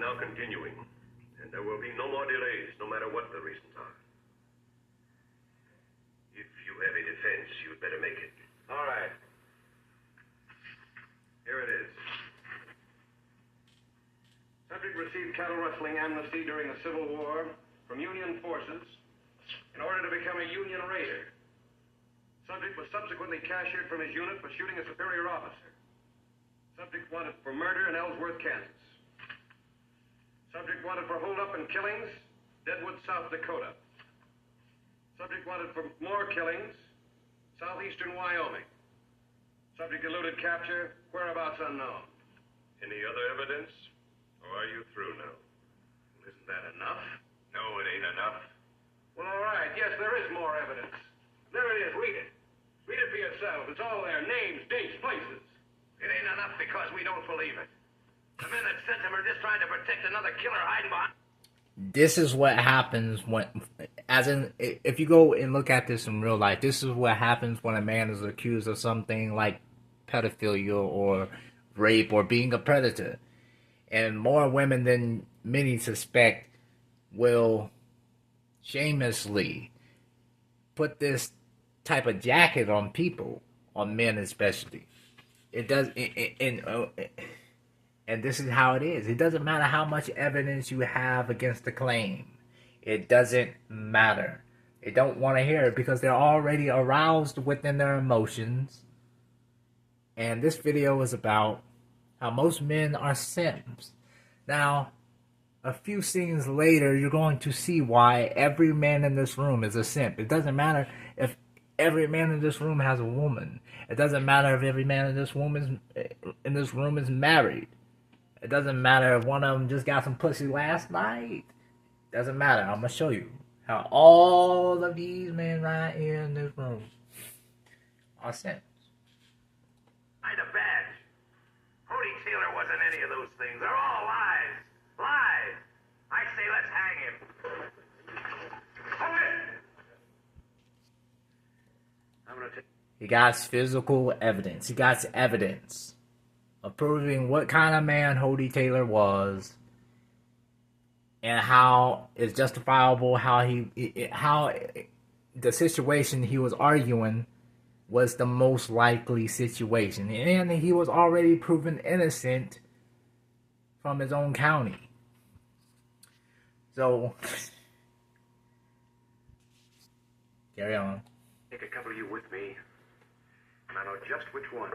now continuing, and there will be no more delays, no matter what the reasons are. If you have a defense, you'd better make it. All right. Here it is. Subject received cattle rustling amnesty during the Civil War from Union forces in order to become a Union raider. Subject was subsequently cashiered from his unit for shooting a superior officer. Subject wanted for murder in Ellsworth, Kansas. Subject wanted for holdup and killings, Deadwood, South Dakota. Subject wanted for more killings, southeastern Wyoming. Subject eluded capture, whereabouts unknown. Any other evidence? Or are you through now? Isn't that enough? No, it ain't enough. Well, all right. Yes, there is more evidence. There it is. Read it. Read it for yourself. It's all there. Names, dates, places. It ain't enough because we don't believe it. The men that sent him are just trying to protect another killer hiding behind. This is what happens when, if you go and look at this in real life, this is what happens when a man is accused of something like pedophilia or rape or being a predator. And more women than many suspect will shamelessly put this type of jacket on people, on men especially. It does, and this is how it is. It doesn't matter how much evidence you have against the claim. It doesn't matter. They don't want to hear it because they're already aroused within their emotions. And this video is about how most men are simps. Now, a few scenes later, you're going to see why every man in this room is a simp. It doesn't matter if every man in this room has a woman. It doesn't matter if every man in this room is married. It doesn't matter if one of them just got some pussy last night. Doesn't matter. I'm going to show you how all of these men right here in this room are simps. Hide a badge. Hody Taylor wasn't any of those things. They're all lies. Lies. I say let's hang him. Hold it. I'm going to take... He got physical evidence. He got evidence of proving what kind of man Hody Taylor was, and how it's justifiable how the situation he was arguing was the most likely situation, and he was already proven innocent from his own county. So carry on. Take a couple of you with me, and I know just which one.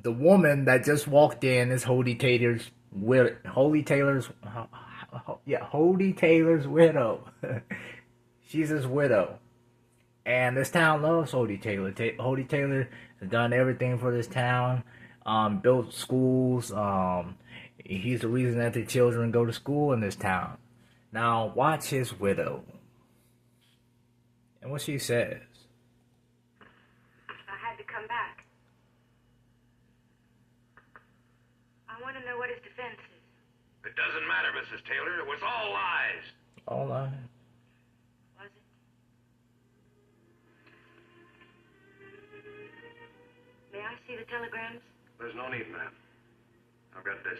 The woman that just walked in is Hody Taylor's widow. Hody Taylor's widow. She's his widow. And this town loves Hody Taylor. Hody Taylor has done everything for this town. Built schools. He's the reason that the children go to school in this town. Now watch his widow. And what she says. I had to come back. I want to know what his defense is. It doesn't matter, Mrs. Taylor. It was all lies. All lies. Was it? May I see the telegrams? There's no need, ma'am. I've got this.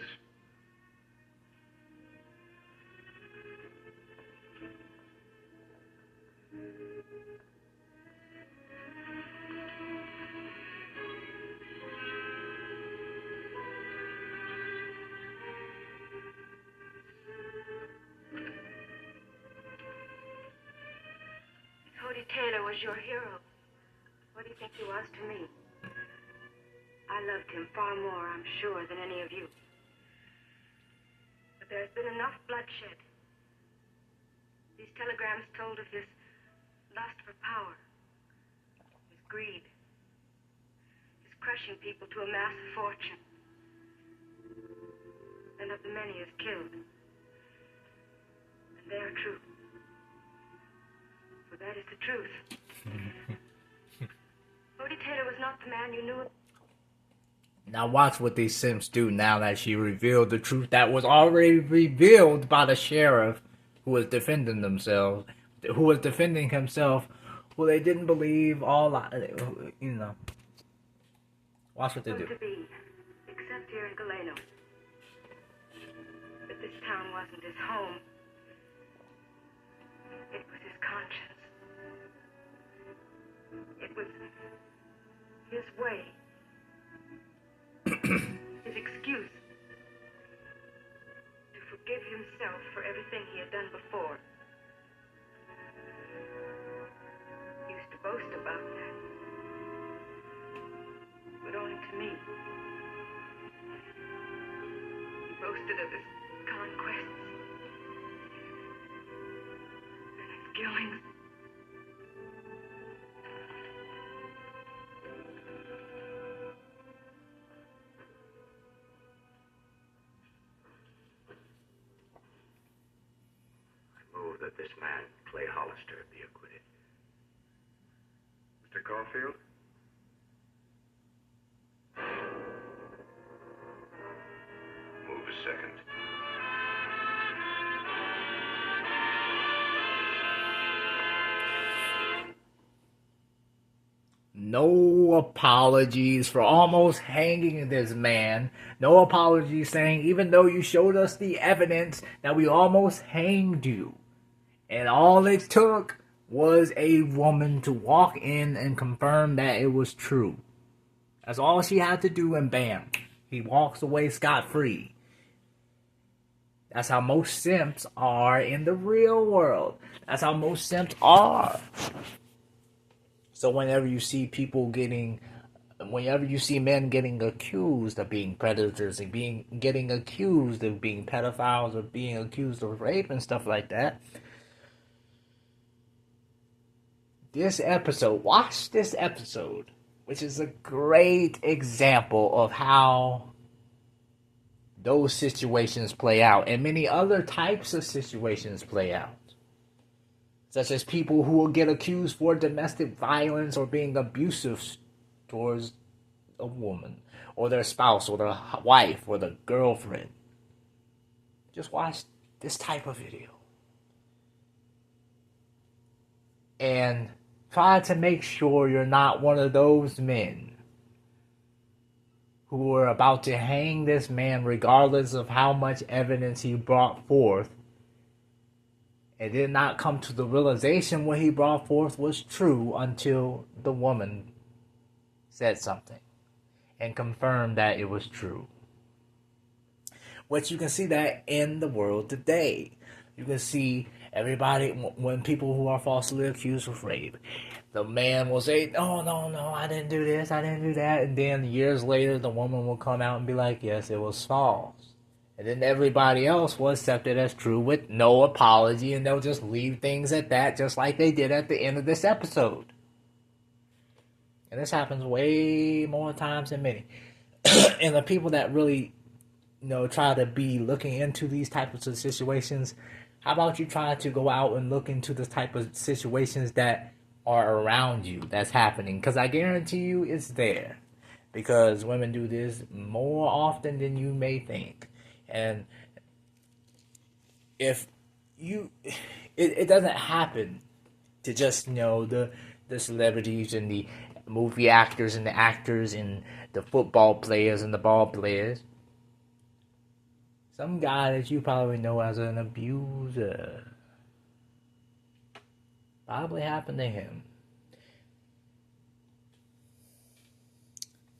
Hody Taylor was your hero. What do you think he was to me? I loved him far more, I'm sure, than any of you. But there's been enough bloodshed. These telegrams told of his lust for power, his greed, his crushing people to amass a fortune, and of the many he has killed. And they are true. For that is the truth. Hody Taylor was not the man you knew. Now watch what these simps do now that she revealed the truth that was already revealed by the sheriff who was defending themselves, who was defending himself, who they didn't believe all, you know. Watch what they do. To be, except here in Galeno. But this town wasn't his home. It was his conscience. It was his way. His excuse to forgive himself for everything he had done before. He used to boast about that. But only to me. He boasted of his conquests and his killings. That this man, Clay Hollister, be acquitted. Mr. Caulfield? Move a second. No apologies for almost hanging this man. No apologies saying, even though you showed us the evidence that we almost hanged you. And all it took was a woman to walk in and confirm that it was true. That's all she had to do, and bam, he walks away scot-free. That's how most simps are in the real world. That's how most simps are. So whenever you see men getting accused of being predators and getting accused of being pedophiles or being accused of rape and stuff like that, watch this episode, which is a great example of how those situations play out, and many other types of situations play out. Such as people who will get accused for domestic violence or being abusive towards a woman, or their spouse, or their wife, or the girlfriend. Just watch this type of video. And try to make sure you're not one of those men who are about to hang this man regardless of how much evidence he brought forth, and did not come to the realization what he brought forth was true until the woman said something and confirmed that it was true. Which you can see that in the world today. You can see everybody, when people who are falsely accused of rape, the man will say, no, I didn't do this, I didn't do that. And then years later, the woman will come out and be like, yes, it was false. And then everybody else will accept it as true with no apology, and they'll just leave things at that, just like they did at the end of this episode. And this happens way more times than many. And the people that really, try to be looking into these types of situations, how about you try to go out and look into the type of situations that are around you that's happening? Because I guarantee you it's there. Because women do this more often than you may think. And if it doesn't happen to just, the celebrities and the movie actors and the actors and the football players and the ball players. Some guy that you probably know as an abuser. Probably happened to him.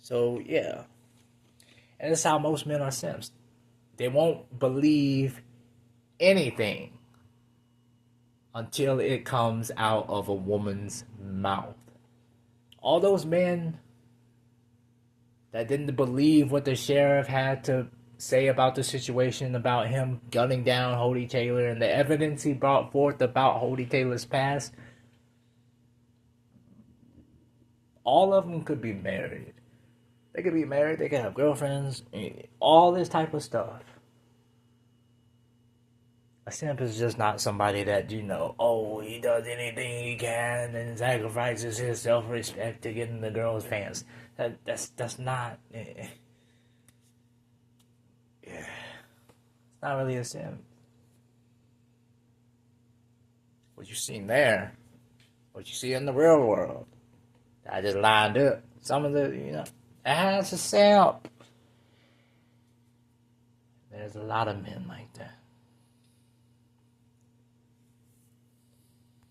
So, yeah. And that's how most men are simps. They won't believe anything until it comes out of a woman's mouth. All those men that didn't believe what the sheriff had to say about the situation, about him gunning down Hodie Taylor and the evidence he brought forth about Hodie Taylor's past, all of them could be married. They could be married, they could have girlfriends, all this type of stuff. A simp is just not somebody that, he does anything he can and sacrifices his self-respect to get in the girl's pants. That's not... Yeah. It's not really a simp. What you seen there, what you see in the real world, I just lined up some of the, as a simp. There's a lot of men like that.